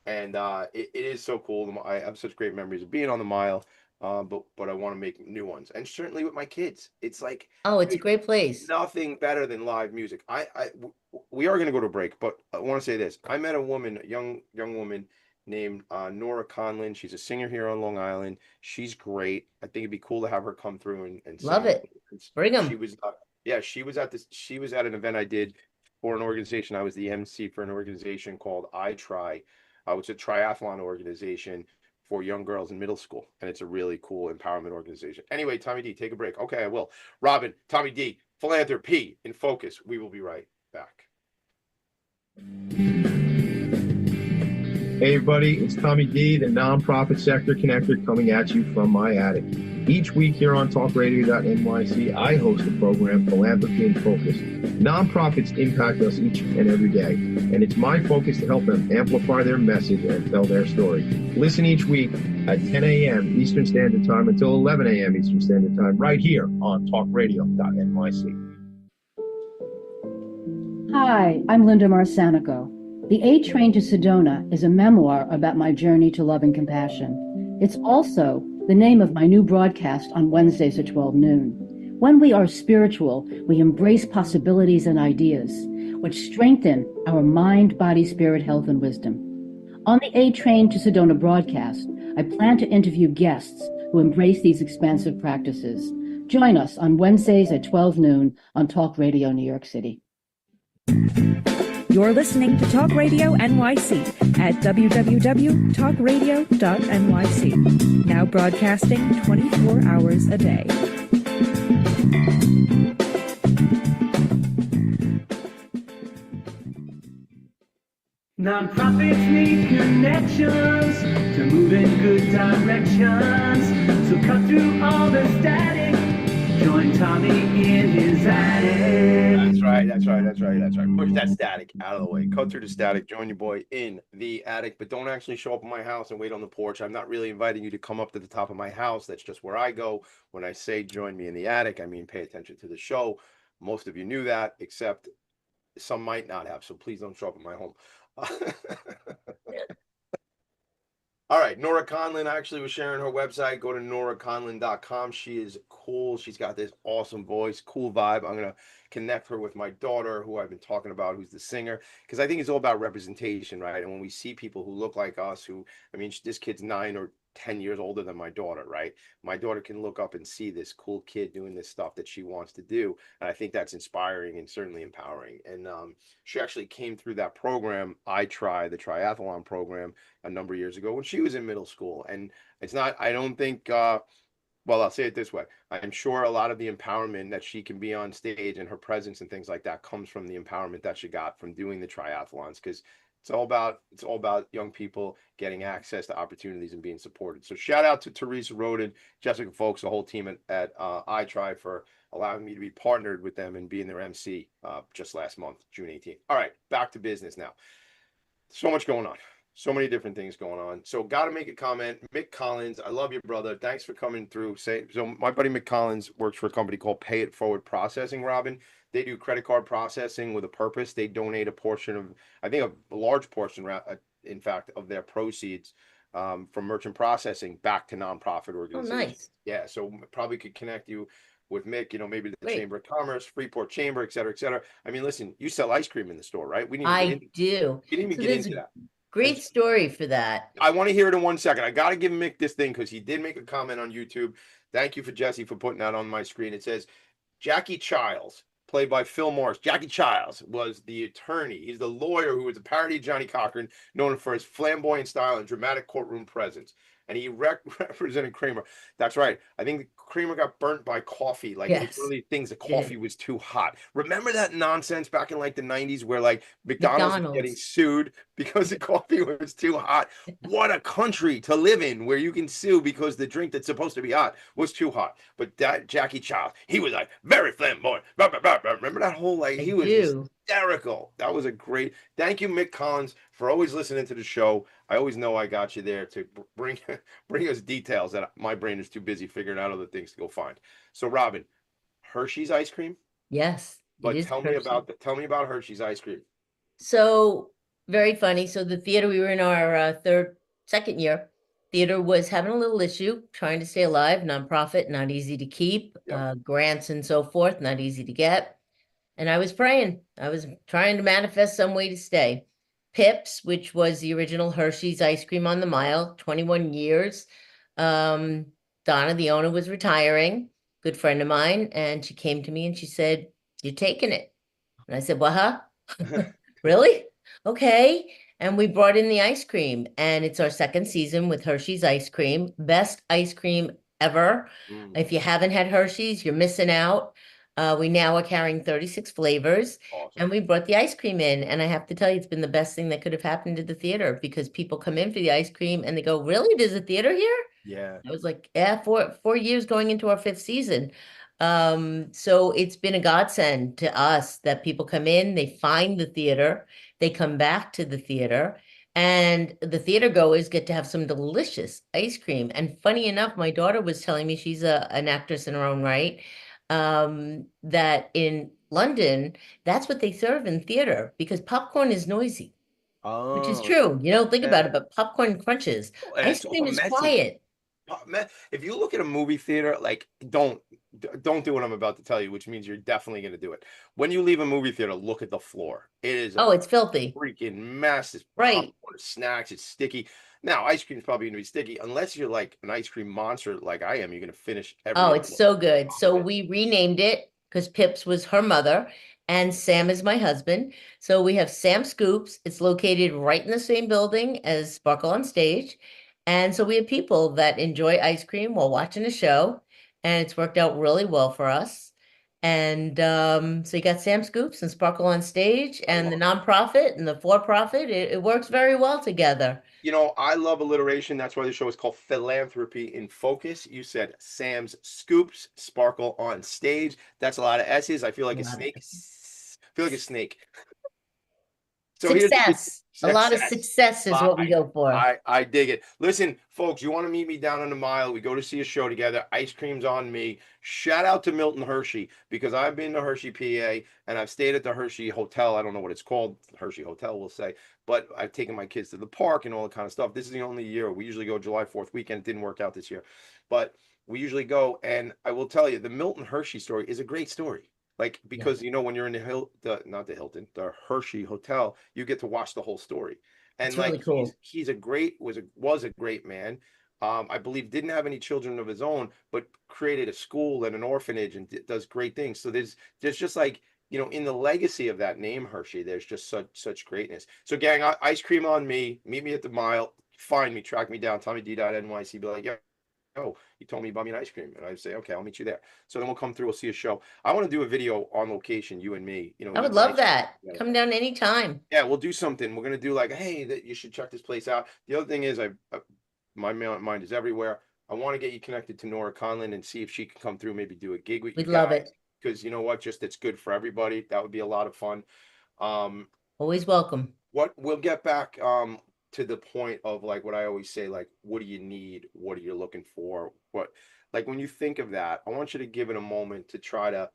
And it is so cool. I have such great memories of being on the mile. But I want to make new ones, and certainly with my kids, it's like, oh, it's a great place. Nothing better than live music. We are going to go to break, but I want to say this: I met a young woman named Nora Conlin. She's a singer here on Long Island. She's great. I think it'd be cool to have her come through and love sing. it. Bring them. She was She was at an event I did for an organization. I was the MC for an organization called I Try. It's a triathlon organization for young girls in middle school, and it's a really cool empowerment organization. Anyway, Tommy D, take a break. Okay, I will. Robin, Tommy D, Philanthropy in Focus. We will be right back. Hey everybody, it's Tommy D, the nonprofit sector connector, coming at you from my attic. Each week here on talkradio.nyc, I host the program Philanthropy in Focus. Nonprofits impact us each and every day, and it's my focus to help them amplify their message and tell their story. Listen each week at 10 a.m. Eastern Standard Time until 11 a.m. Eastern Standard Time, right here on talkradio.nyc. Hi, I'm Linda Marsanico. The A Train to Sedona is a memoir about my journey to love and compassion. It's also the name of my new broadcast on Wednesdays at 12 noon. When we are spiritual, we embrace possibilities and ideas, which strengthen our mind, body, spirit, health, and wisdom. On the A Train to Sedona broadcast, I plan to interview guests who embrace these expansive practices. Join us on Wednesdays at 12 noon on Talk Radio New York City. You're listening to Talk Radio NYC at www.talkradio.nyc. Now broadcasting 24 hours a day. Nonprofits need connections to move in good directions. So cut through all the static. Join Tommy in his attic. That's right. Push that static out of the way. Cut through the static. Join your boy in the attic, but don't actually show up at my house and wait on the porch. I'm not really inviting you to come up to the top of my house. That's just where I go. When I say join me in the attic, I mean pay attention to the show. Most of you knew that, except some might not have. So please don't show up at my home. All right, Nora Conlin actually was sharing her website. Go to noraconlin.com. She is cool. She's got this awesome voice, cool vibe. I'm going to connect her with my daughter, who I've been talking about, who's the singer, because I think it's all about representation, right? And when we see people who look like us, this kid's 9 or 10 years older than my daughter, right? My daughter can look up and see this cool kid doing this stuff that she wants to do. And I think that's inspiring and certainly empowering. And she actually came through that program, the triathlon program, a number of years ago when she was in middle school. And it's not, I don't think, well, I'll say it this way. I'm sure a lot of the empowerment that she can be on stage and her presence and things like that comes from the empowerment that she got from doing the triathlons, because it's all about young people getting access to opportunities and being supported. So shout out to Teresa Roden, Jessica Folks, the whole team at I Try for allowing me to be partnered with them and being their MC just last month, June 18th. All right, back to business now. So much going on. So many different things going on. So got to make a comment. Mick Collins, I love you, brother. Thanks for coming through. So my buddy Mick Collins works for a company called Pay It Forward Processing, Robin. They do credit card processing with a purpose. They donate a portion of, I think a large portion, in fact, of their proceeds from merchant processing back to nonprofit organizations. Oh, nice. Yeah, so probably could connect you with Mick, maybe the Chamber of Commerce, Freeport Chamber, et cetera, et cetera. I mean, listen, you sell ice cream in the store, right? We need to I do. We didn't even get into that. Great story for that. I want to hear it in 1 second. I got to give Mick this thing because he did make a comment on YouTube. Thank you for Jesse for putting that on my screen. It says Jackie Childs, played by Phil Morris. Jackie Childs was the attorney. He's the lawyer who was a parody of Johnny Cochran, known for his flamboyant style and dramatic courtroom presence. And he represented Kramer. That's right. I think Kramer got burnt by coffee. Like it was one Yes. of these things. The Yeah. coffee was too hot. Remember that nonsense back in like the 90s where like McDonald's was getting sued because the coffee was too hot? What a country to live in where you can sue because the drink that's supposed to be hot was too hot. But that Jackie Child, he was like very flamboyant. Remember that whole like he was hysterical. That was a great. Thank you, Mick Collins, for always listening to the show. I always know I got you there to bring us details that my brain is too busy figuring out other things to go find. So, Robin, Hershey's ice cream. Yes, but tell me about Hershey's ice cream. So very funny. So the theater, we were in our second year. Theater was having a little issue, trying to stay alive, nonprofit, not easy to keep, grants and so forth, not easy to get. And I was praying. I was trying to manifest some way to stay. Pips, which was the original Hershey's ice cream on the mile, 21 years. Donna, the owner, was retiring, good friend of mine, and she came to me and she said, "You're taking it." And I said, "Well, huh? Really? Okay." And we brought in the ice cream, and it's our second season with Hershey's ice cream. Best ice cream ever. If you haven't had Hershey's, you're missing out. We now are carrying 36 flavors, and we brought the ice cream in. And I have to tell you, it's been the best thing that could have happened to the theater because people come in for the ice cream and they go, "Really? There's a theater here?" Yeah. I was like, yeah, 4 years going into our fifth season. So it's been a godsend to us that people come in, they find the theater, they come back to the theater, and the theater goers get to have some delicious ice cream. And funny enough, my daughter was telling me, she's an actress in her own right, that in London, that's what they serve in theater because popcorn is noisy, which is true. You don't think about it, but popcorn crunches. And Ice it's cream also is messy. quiet. If you look at a movie theater, like don't do what I'm about to tell you, which means you're definitely going to do it. When you leave a movie theater, look at the floor. It is it's filthy. Freaking mess. It's right. Popcorn, snacks. It's sticky. Now, ice cream's probably going to be sticky unless you're like an ice cream monster like I am. You're going to finish every. Oh, it's so good. So we renamed it because Pips was her mother and Sam is my husband. So we have Sam Scoops. It's located right in the same building as Sparkle on Stage. And so we have people that enjoy ice cream while watching a show, and it's worked out really well for us. And so you got Sam Scoops and Sparkle on Stage and the nonprofit and the for-profit. It works very well together. You know, I love alliteration. That's why the show is called Philanthropy in Focus. You said Sam's Scoops, Sparkle on Stage. That's a lot of S's. I feel like a snake. I feel like a snake. So success. A lot of success is what we go for. I dig it. Listen, folks, you want to meet me down on the mile. We go to see a show together. Ice cream's on me. Shout out to Milton Hershey because I've been to Hershey, PA, and I've stayed at the Hershey Hotel. I don't know what it's called. Hershey Hotel, we'll say. But I've taken my kids to the park and all that kind of stuff. This is the only year. We usually go July 4th weekend. It didn't work out this year. But we usually go. And I will tell you, the Milton Hershey story is a great story. Like, because, you know, when you're in the Hershey Hotel, you get to watch the whole story. And it's really cool. He's was a great man. I believe didn't have any children of his own, but created a school and an orphanage and does great things. So there's just like, you know, in the legacy of that name, Hershey, there's just such greatness. So gang, ice cream on me, meet me at the mile, find me, track me down, TommyD.NYC, be like, yeah. Oh, you told me about me an ice cream. And I say, okay, I'll meet you there. So then we'll come through, we'll see a show. I want to do a video on location, you and me. You know, I would love that. Come down anytime. Yeah, we'll do something. We're gonna do like, hey, that you should check this place out. The other thing is my mind is everywhere. I want to get you connected to Nora Conlon and see if she can come through, maybe do a gig with you. We'd love it. Because you know what, just it's good for everybody. That would be a lot of fun. Always welcome. What we'll get back to the point of like what I always say, like, what do you need? What are you looking for? What, like, when you think of that, I want you to give it a moment to try to,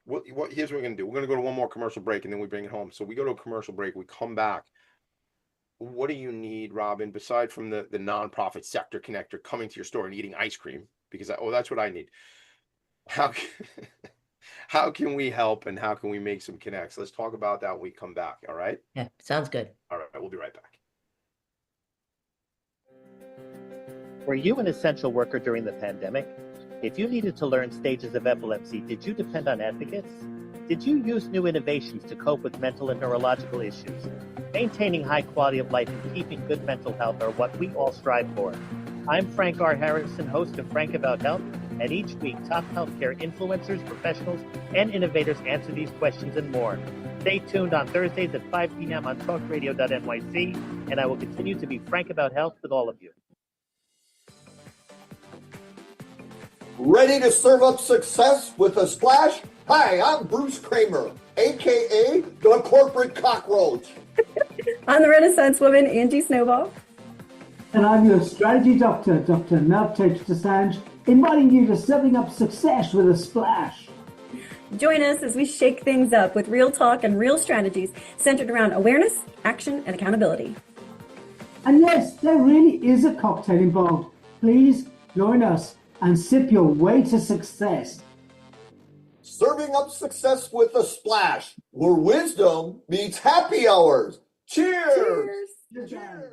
here's what we're going to do. We're going to go to one more commercial break and then we bring it home. So we go to a commercial break, we come back. What do you need, Robin, beside from the nonprofit sector connector coming to your store and eating ice cream? Because that's what I need. How can we help and how can we make some connects? Let's talk about that when we come back. All right. Yeah, sounds good. All right. We'll be right back. Were you an essential worker during the pandemic? If you needed to learn stages of epilepsy, did you depend on advocates? Did you use new innovations to cope with mental and neurological issues? Maintaining high quality of life and keeping good mental health are what we all strive for. I'm Frank R. Harrison, host of Frank About Health, and each week top healthcare influencers, professionals, and innovators answer these questions and more. Stay tuned on Thursdays at 5 p.m. on talkradio.nyc, and I will continue to be frank about health with all of you. Ready to serve up success with a splash? Hi, I'm Bruce Kramer, aka the Corporate Cockroach. I'm the Renaissance woman, Angie Snowball. And I'm your strategy doctor, Dr. Navtej Desange, inviting you to serving up success with a splash. Join us as we shake things up with real talk and real strategies centered around awareness, action, and accountability. And yes, there really is a cocktail involved. Please join us and sip your way to success. Serving up success with a splash, where wisdom meets happy hours. Cheers! Cheers!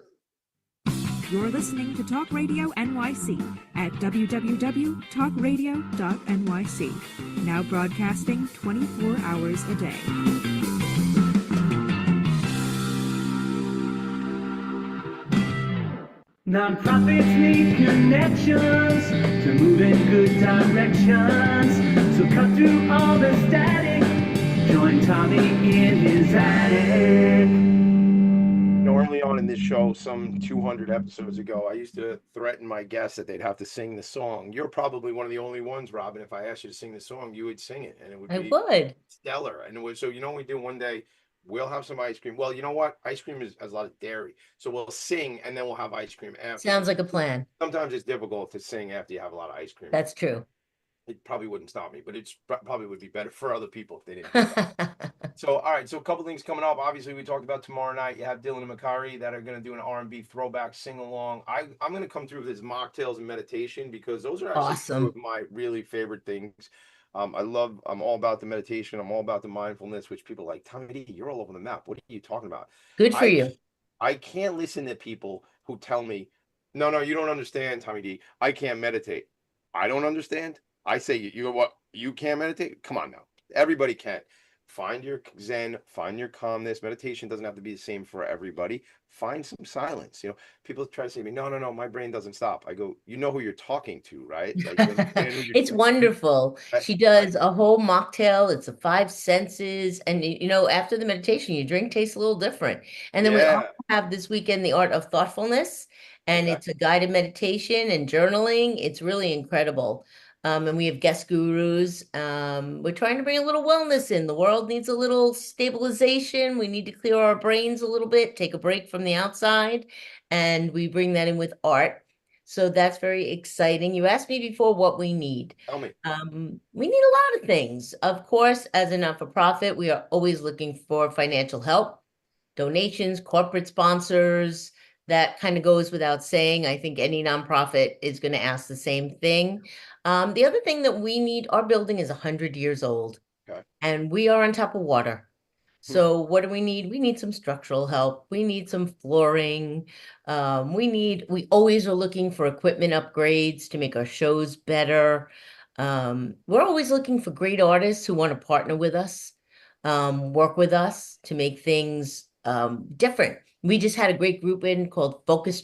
You're listening to Talk Radio NYC at www.talkradio.nyc. Now broadcasting 24 hours a day. Nonprofits need connections to move in good directions. So cut through all the static. Join Tommy in his attic. Early on in this show, some 200 episodes ago, I used to threaten my guests that they'd have to sing the song. You're probably one of the only ones, Robin. If I asked you to sing the song, you would sing it, and it would be stellar. And it was, so, you know what we do one day? We'll have some ice cream. Well, you know what? Ice cream has a lot of dairy. So we'll sing, and then we'll have ice cream after. Sounds like a plan. Sometimes it's difficult to sing after you have a lot of ice cream. That's true. It probably wouldn't stop me, but it's probably would be better for other people if they didn't. So, all right. So a couple things coming up. Obviously, we talked about tomorrow night. You have Dylan and Makari that are going to do an R&B throwback sing-along. I'm going to come through with his mocktails and meditation, because those are actually two of my really favorite things. I'm all about the meditation. I'm all about the mindfulness, which people are like, Tommy D, you're all over the map. What are you talking about? Good for you. I can't listen to people who tell me, no, you don't understand, Tommy D. I can't meditate. I don't understand. I say, you know what? You can't meditate? Come on now. Everybody can. Find your zen, find your calmness. Meditation doesn't have to be the same for everybody. Find some silence. You know, people try to say to me, no, my brain doesn't stop. I go, you know who you're talking to, right? Like, it's wonderful. She does a whole mocktail. It's the 5 senses. And, you know, after the meditation, your drink tastes a little different. And then we also have this weekend, the art of thoughtfulness. And it's a guided meditation and journaling. It's really incredible. And we have guest gurus. We're trying to bring a little wellness in. The world needs a little stabilization. We need to clear our brains a little bit, take a break from the outside, and we bring that in with art. So that's very exciting. You asked me before what we need. Tell me. We need a lot of things. Of course, as a not-for-profit, we are always looking for financial help, donations, corporate sponsors. That kind of goes without saying. I think any nonprofit is going to ask the same thing. The other thing that we need, our building is 100 years old, and we are on top of water. So what do we need? We need some structural help. We need some flooring. We always are looking for equipment upgrades to make our shows better. We're always looking for great artists who want to partner with us, work with us to make things different. We just had a great group in called Phocus.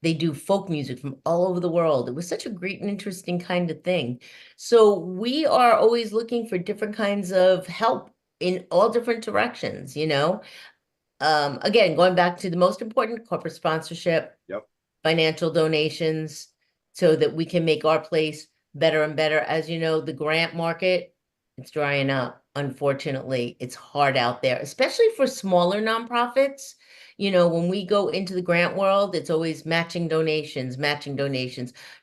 They do folk music from all over the world. It was such a great and interesting kind of thing. So we are always looking for different kinds of help in all different directions, you know. Again, going back to the most important, corporate sponsorship, financial donations, so that we can make our place better and better. As you know, the grant market, it's drying up. Unfortunately, it's hard out there, especially for smaller nonprofits. You know, when we go into the grant world, it's always matching donations.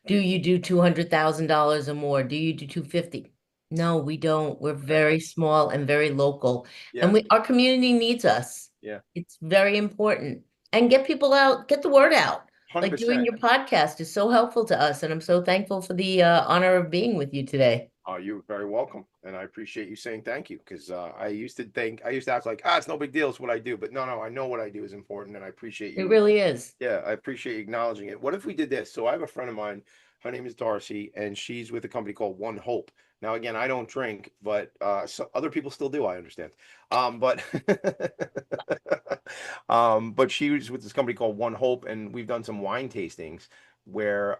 Do you do $200,000 or more? Do you do 250? No, we don't. We're very small and very local. And our community needs us. Yeah. It's very important. And get people out, get the word out. Like doing 100%. your podcast is so helpful to us, and I'm so thankful for the honor of being with you today. Oh, you're very welcome. And I appreciate you saying thank you, because I used to act like, it's no big deal. It's what I do. But no, I know what I do is important, and I appreciate It you. really is. Yeah, I appreciate you acknowledging it. What if we did this? So I have a friend of mine, her name is Darcy, and she's with a company called One Hope. Now, again, I don't drink, but so other people still do, I understand. But but she was with this company called One Hope, and we've done some wine tastings where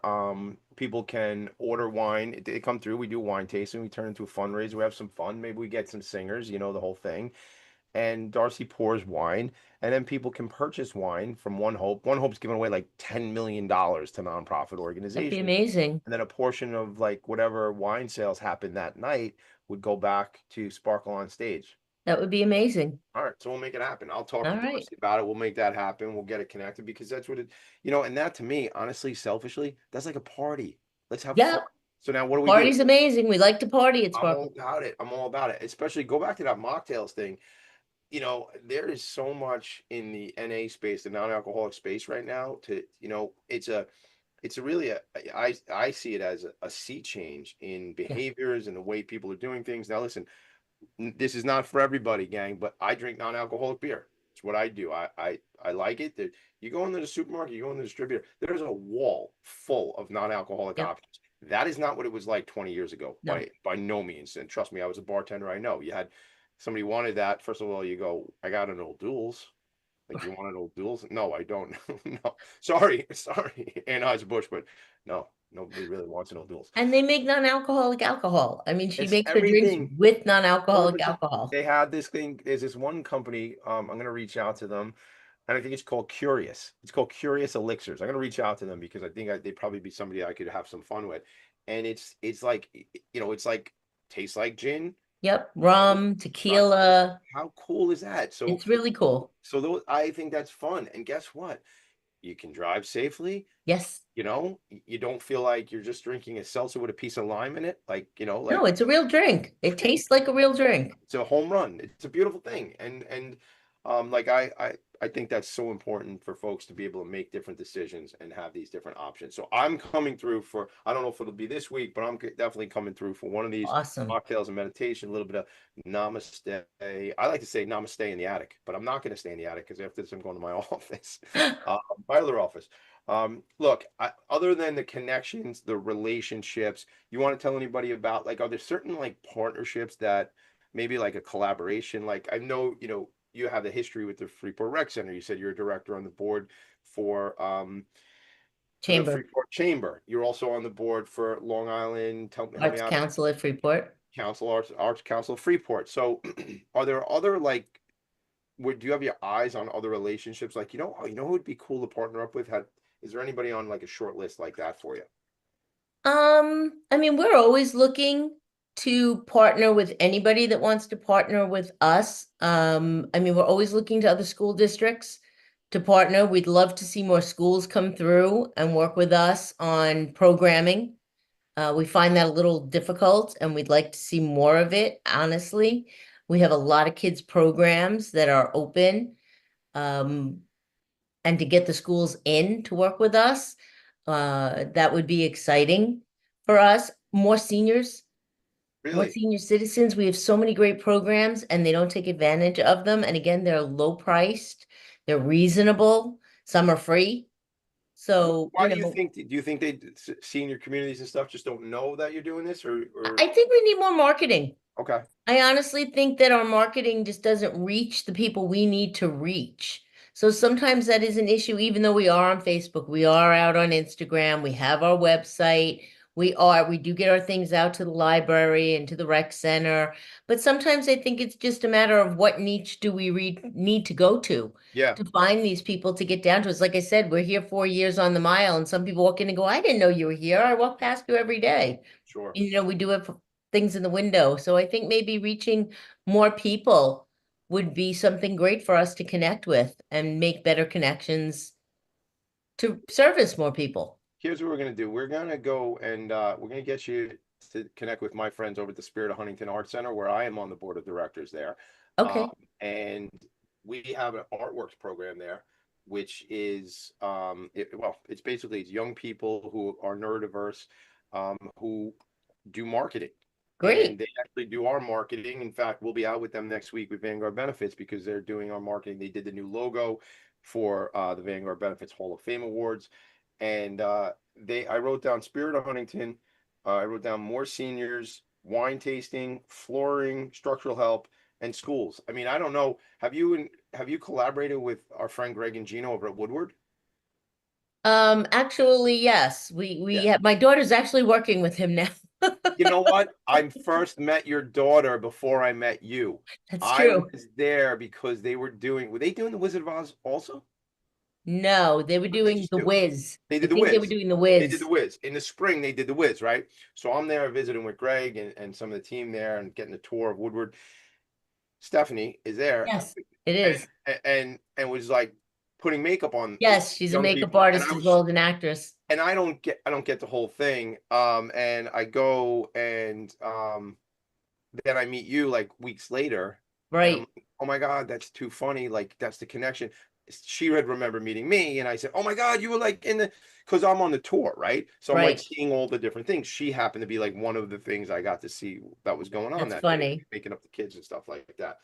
people can order wine. They come through, we do wine tasting, we turn into a fundraiser, we have some fun, maybe we get some singers, the whole thing. And Darcy pours wine, and then people can purchase wine from One Hope. One Hope's giving away like $10 million to nonprofit That'd be organizations. amazing. And then a portion of like whatever wine sales happened that night would go back to Sparkle on Stage. That would be amazing. All right, so we'll make it happen. I'll talk All to right. Darcy about it. We'll make that happen. We'll get it connected, because that's what it, and that to me, honestly, selfishly, that's like a party. Let's have Yeah. fun. So now what do we Party's do? amazing. We like to party at I'm all Sparkle. about it. I'm all about it. Especially go back to that mocktails thing. There is so much in the NA space, the non-alcoholic space right now it's a really I see it as a sea change in behaviors and the way people are doing things. Now, listen, this is not for everybody, gang, but I drink non-alcoholic beer. It's what I do. I like it. That you go into the supermarket, you go into the distributor, there's a wall full of non-alcoholic options. That is not what it was like 20 years ago, No. by no means. And trust me, I was a bartender. I know you had somebody wanted that. First of all, you go, I got an old duels. Like, you want an old duels? No, I don't. No, sorry, Anheuser-Busch, but no, nobody really wants an old duels. And they make non-alcoholic alcohol. I mean, she It's makes her drinks everything. with non-alcoholic 100%. alcohol. They had this thing. There's this one company. I'm gonna reach out to them, and I think it's called Curious. It's called Curious Elixirs. I'm gonna reach out to them because I think they'd probably be somebody I could have some fun with. And it's like it's like tastes like gin. Yep, rum, tequila. How cool is that? So It's really cool. So I think that's fun. And guess what? You can drive safely. Yes. You don't feel like you're just drinking a seltzer with a piece of lime in it. Like, No, it's a real drink. It tastes like a real drink. it's a home run. It's a beautiful thing. And like I think that's so important for folks to be able to make different decisions and have these different options. So I'm coming through for, I don't know if it'll be this week, but I'm definitely coming through for one of these Awesome. mocktails and meditation, a little bit of namaste. I like to say namaste in the attic, but I'm not going to stay in the attic because after this I'm going to my office, my other office. Look, other than the connections, the relationships, you want to tell anybody about, like, are there certain like partnerships that maybe like a collaboration? Like, I know, you have a history with the Freeport Rec Center. You said you're a director on the board for the Chamber. Freeport Chamber. You're also on the board for Long Island. Help me Arts out. Council at Freeport. Arts Council of Freeport. So are there other like, do you have your eyes on other relationships? Like, who would be cool to partner up with? Is there anybody on like a short list like that for you? I mean, we're always looking to partner with anybody that wants to partner with us. I mean, we're always looking to other school districts to partner. We'd love to see more schools come through and work with us on programming. We find that a little difficult, and we'd like to see more of it, honestly. We have a lot of kids' programs that are open, and to get the schools in to work with us, that would be exciting for us. More seniors. More Really? senior citizens. We have so many great programs, and they don't take advantage of them. And again, they're low priced, they're reasonable, some are free. So, Why do you think senior communities and stuff just don't know that you're doing this, or I think we need more marketing. okay. I honestly think that our marketing just doesn't reach the people we need to reach. So sometimes that is an issue, even though we are on Facebook, we are out on Instagram, we have our website. We do get our things out to the library and to the rec center, but sometimes I think it's just a matter of what niche do we need to go to find these people to get down to us. Like I said, we're here 4 years on the mile, and some people walk in and go, I didn't know you were here. I walk past you every day. Sure. We do have things in the window. So I think maybe reaching more people would be something great for us to connect with and make better connections to service more people. Here's what we're going to do. We're going to go and we're going to get you to connect with my friends over at the Spirit of Huntington Arts Center, where I am on the board of directors there. Okay. And we have an artworks program there which is it's basically it's young people who are neurodiverse, who do marketing. Great. And they actually do our marketing. In fact, we'll be out with them next week with Vanguard Benefits because they're doing our marketing. They did the new logo for the Vanguard Benefits Hall of Fame Awards. And I wrote down Spirit of Huntington. I wrote down more seniors, wine tasting, flooring, structural help, and schools. I mean, I don't know. Have you collaborated with our friend Greg and Gino over at Woodward? Actually, yes. We have, my daughter's actually working with him now. You know what? I first met your daughter before I met you. That's I true. was there because were they doing the Wizard of Oz also? No, they were doing the Wiz. They did I the think Wiz. they were doing the They Wiz. did the Wiz. In the spring, they did the Wiz, right? So I'm there visiting with Greg and some of the team there and getting a tour of Woodward. Stephanie is there. Yes, it is. And was like putting makeup on. Yes, she's a young makeup people. artist as well as an actress. And I don't get the whole thing. And I go and then I meet you like weeks later. Right. And I'm like, oh my God, that's too funny. Like that's the connection. She had remembered meeting me, and I said, "Oh my God, you were like because I'm on the tour, right? So I'm like seeing all the different things. She happened to be like one of the things I got to see that was going on. That's that funny. day, making up the kids and stuff like that.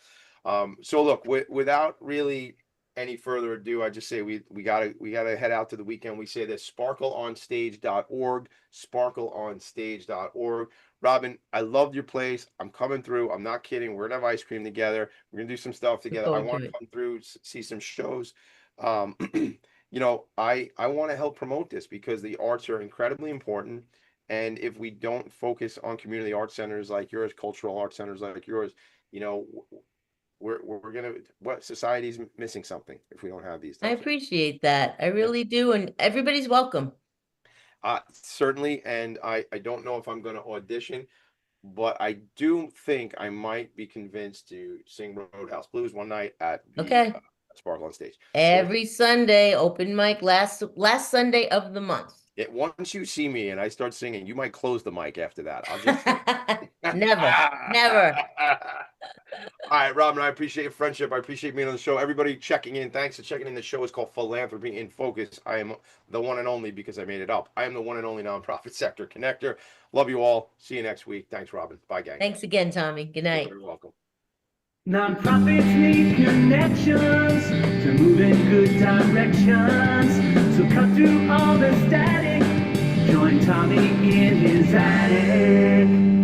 So look, without really any further ado, I just say we gotta head out to the weekend. We say this: sparkleonstage.org, sparkleonstage.org. Robin, I loved your place. I'm coming through. I'm not kidding. We're gonna have ice cream together. We're gonna do some stuff together. I want to come through, see some shows. You know, I want to help promote this because the arts are incredibly important. And if we don't focus on community art centers like yours, cultural art centers like yours, you know, we're gonna society's missing something if we don't have these. I appreciate that. I really do, and everybody's welcome. Certainly, and I don't know if I'm going to audition, but I do think I might be convinced to sing Roadhouse Blues one night at the Sparkle on Stage. Every Sunday, open mic, last Sunday of the month. Once you see me and I start singing, you might close the mic after that. I'll just never. All right, Robin, I appreciate your friendship. I appreciate being on the show. Everybody checking in, thanks for checking in. The show is called Philanthropy in Focus. I am the one and only, because I made it up, I am the one and only nonprofit sector connector. Love you all. See you next week. Thanks, Robin. Bye, gang. Thanks again, Tommy. Good night. You're welcome. Nonprofits need connections to move in good directions. So cut through all the static. Join Tommy in his attic.